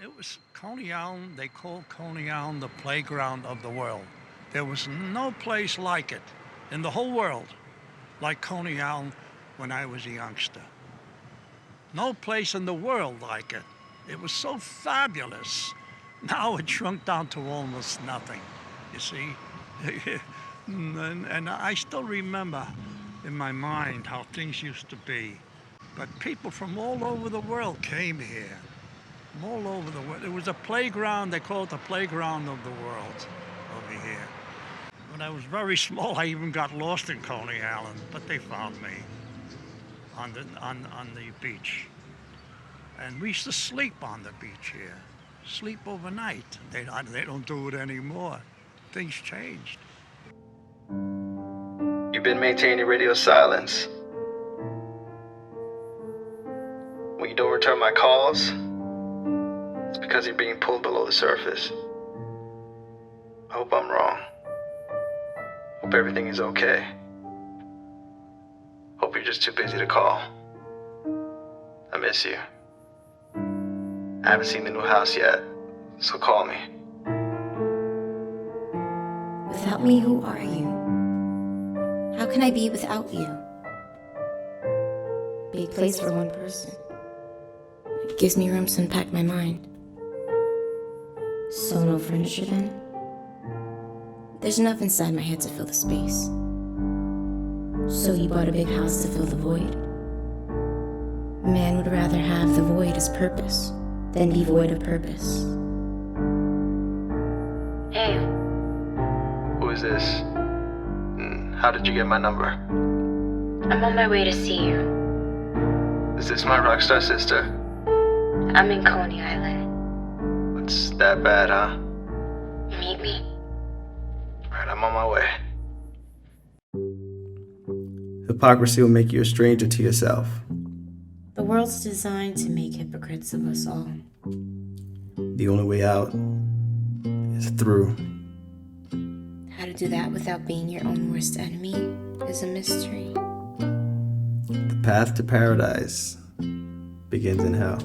It was Coney Island. They called Coney Island the playground of the world. There was no place like it in the whole world, like Coney Island when I was a youngster. No place in the world like it. It was so fabulous. Now it shrunk down to almost nothing, you see. And I still remember in my mind how things used to be. But people from all over the world came here. From all over the world. It was a playground. They call it the playground of the world over here. When I was very small, I even got lost in Coney Island, but they found me on the beach. And we used to sleep on the beach here. Sleep overnight. They don't do it anymore. Things changed. You've been maintaining radio silence. When you don't return my calls, it's because you're being pulled below the surface. I hope I'm wrong. Hope everything is okay. Hope you're just too busy to call. I miss you. I haven't seen the new house yet, so call me. Without me, who are you? How can I be without you? Big place for one person. It gives me room to unpack my mind. So no furniture then? There's enough inside my head to fill the space. So you bought a big house to fill the void? Man would rather have the void as purpose than be void of purpose. Hey. Who is this? How did you get my number? I'm on my way to see you. Is this my rockstar sister? I'm in Coney Island. What's that bad, huh? Meet me. Right, I'm on my way. Hypocrisy will make you a stranger to yourself. The world's designed to make hypocrites of us all. The only way out is through. How to do that without being your own worst enemy is a mystery. The path to paradise begins in hell.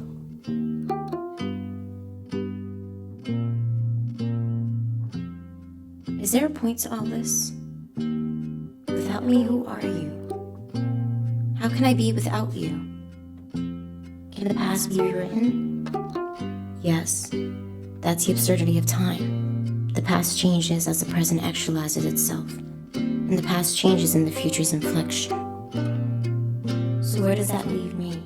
Is there a point to all this? Without me, who are you? How can I be without you? Can the past be rewritten? Yes, that's the absurdity of time. The past changes as the present actualizes itself, and the past changes in the future's inflection. So where does that leave me?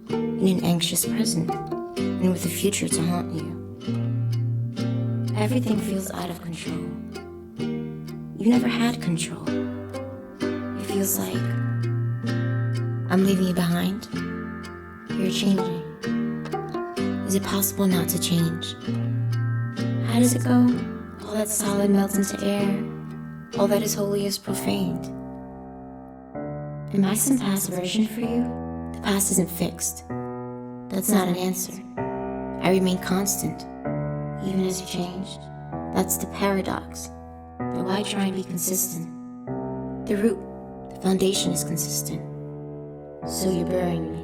In an anxious present, and with the future to haunt you. Everything feels out of control. You never had control. It feels like I'm leaving you behind. You're changing. Is it possible not to change? How does it go? All that solid melts into air. All that is holy is profaned. Am I some past version for you? The past isn't fixed. That's not an answer. I remain constant, even as you changed. That's the paradox. But why try and be consistent? The root, the foundation is consistent. So you're burying me.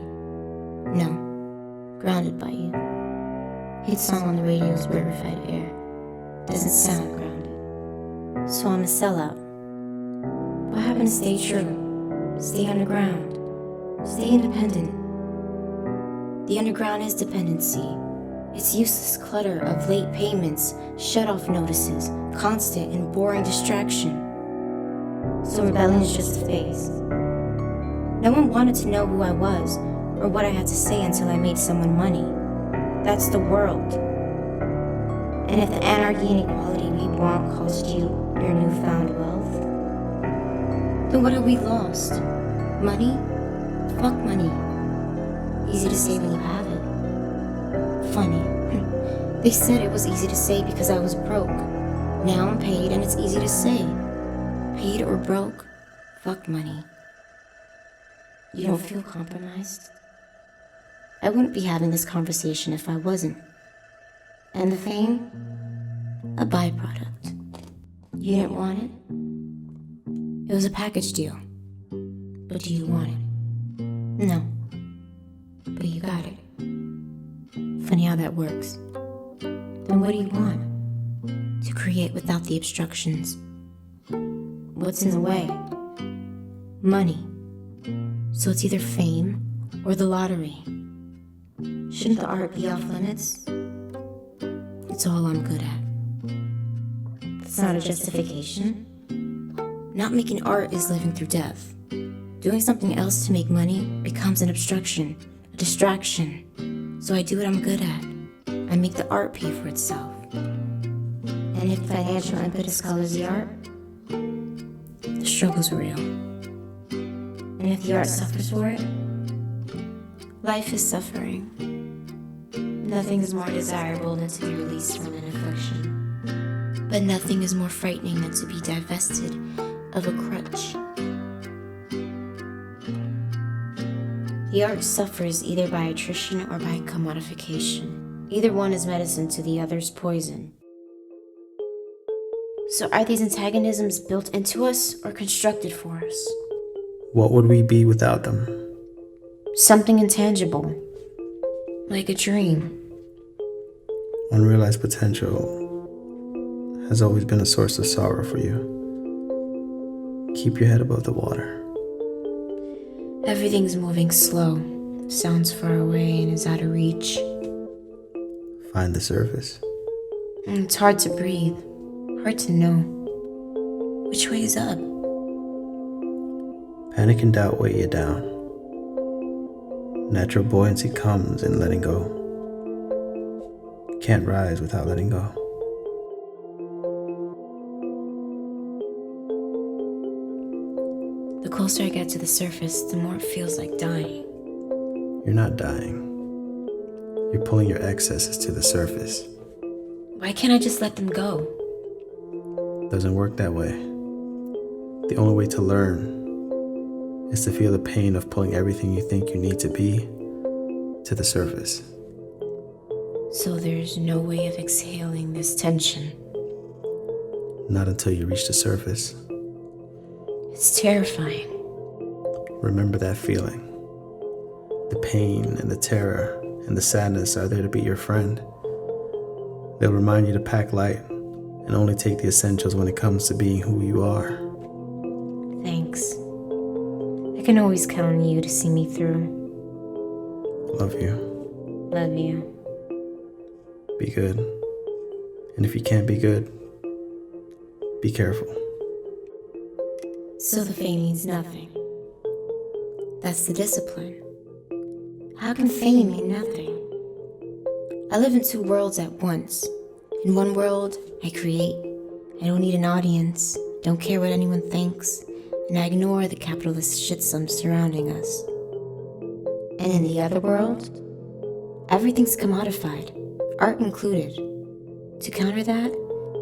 No, grounded by you. Hit song on the radio's rarefied air. Doesn't sound grounded. So I'm a sellout. What happened to stay true? Stay underground. Stay independent. The underground is dependency. It's useless clutter of late payments, shut-off notices, constant and boring distraction. So rebellion is just a phase. No one wanted to know who I was or what I had to say until I made someone money. That's the world. And if the anarchy and equality we want cost you your newfound wealth, then what have we lost? Money? Fuck money. Easy to say when you have it. Funny. They said it was easy to say because I was broke. Now I'm paid and it's easy to say. Paid or broke, fuck money. You don't feel compromised? I wouldn't be having this conversation if I wasn't. And the fame? A byproduct. You didn't want it? It was a package deal. But do you want it? No. But you got it. Funny how that works. Then what do you want? To create without the obstructions. What's in the way? Money. So it's either fame or the lottery. Shouldn't the art be off limits? It's all I'm good at. That's not a justification. Not making art is living through death. Doing something else to make money becomes an obstruction, a distraction. So I do what I'm good at. I make the art pay for itself. And if financial impetus colors the art, the struggle's real. And if the art suffers for it, life is suffering. Nothing is more desirable than to be released from an affliction. But nothing is more frightening than to be divested of a crutch. The art suffers either by attrition or by commodification. Either one is medicine to the other's poison. So are these antagonisms built into us or constructed for us? What would we be without them? Something intangible, like a dream. Unrealized potential has always been a source of sorrow for you. Keep your head above the water. Everything's moving slow, sounds far away and is out of reach. Find the surface. And it's hard to breathe, hard to know. Which way is up? Panic and doubt weigh you down. Natural buoyancy comes in letting go. Can't rise without letting go. The closer I get to the surface, the more it feels like dying. You're not dying. You're pulling your excesses to the surface. Why can't I just let them go? Doesn't work that way. The only way to learn is to feel the pain of pulling everything you think you need to be to the surface. So there's no way of exhaling this tension. Not until you reach the surface. It's terrifying. Remember that feeling. The pain and the terror and the sadness are there to be your friend. They'll remind you to pack light and only take the essentials when it comes to being who you are. Thanks. I can always count on you to see me through. Love you. Love you. Be good. And if you can't be good, be careful. So the fame means nothing. That's the discipline. How can fame mean nothing? I live in two worlds at once. In one world, I create. I don't need an audience, don't care what anyone thinks, and I ignore the capitalist shitstorm surrounding us. And in the other world, everything's commodified, art included. To counter that,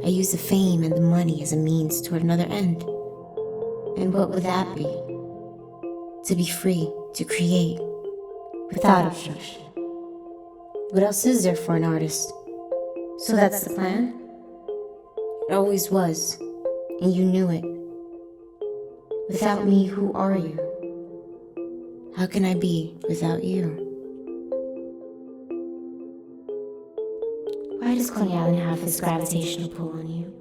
I use the fame and the money as a means toward another end. And what would that be? To be free, to create, without obstruction. What else is there for an artist? So that's the plan? It always was, and you knew it. Without me, who are you? How can I be without you? Why does Coney Island have this gravitational pull on you?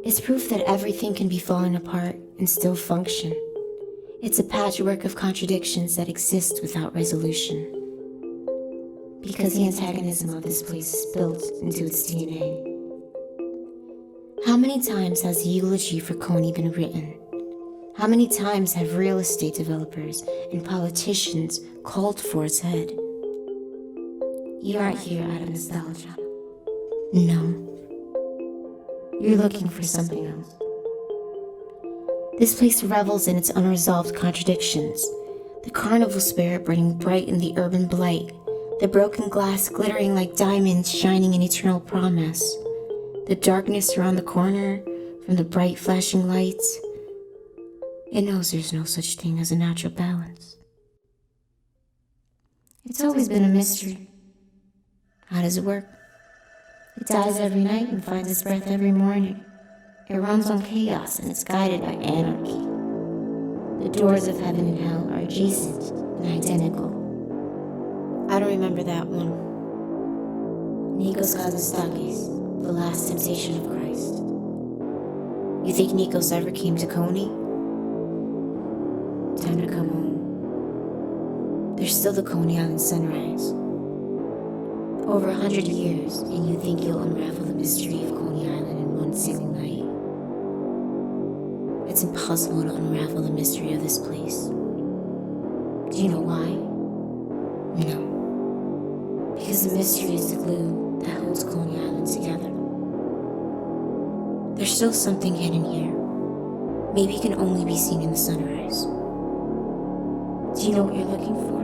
It's proof that everything can be falling apart and still function. It's a patchwork of contradictions that exist without resolution. Because the antagonism of this place is built into its DNA. How many times has the eulogy for Coney been written? How many times have real estate developers and politicians called for its head? You aren't here out of nostalgia. No. You're looking for something else. This place revels in its unresolved contradictions. The carnival spirit burning bright in the urban blight. The broken glass glittering like diamonds shining in eternal promise. The darkness around the corner from the bright flashing lights. It knows there's no such thing as a natural balance. It's always been a mystery. How does it work? It dies every night and finds its breath every morning. It runs on chaos and it's guided by anarchy. The doors of heaven and hell are adjacent and identical. I don't remember that one. Nikos Kazantzakis, the last temptation of Christ. You think Nikos ever came to Coney? Time to come home. There's still the Coney Island sunrise. Over 100 years, and you think you'll unravel the mystery of Coney Island in one single night? It's impossible to unravel the mystery of this place. Do you know why? No. Because the mystery is the glue that holds Coney Island together. There's still something hidden here. Maybe it can only be seen in the sunrise. Do you know what you're looking for?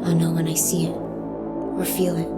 I'll know when I see it, or feel it.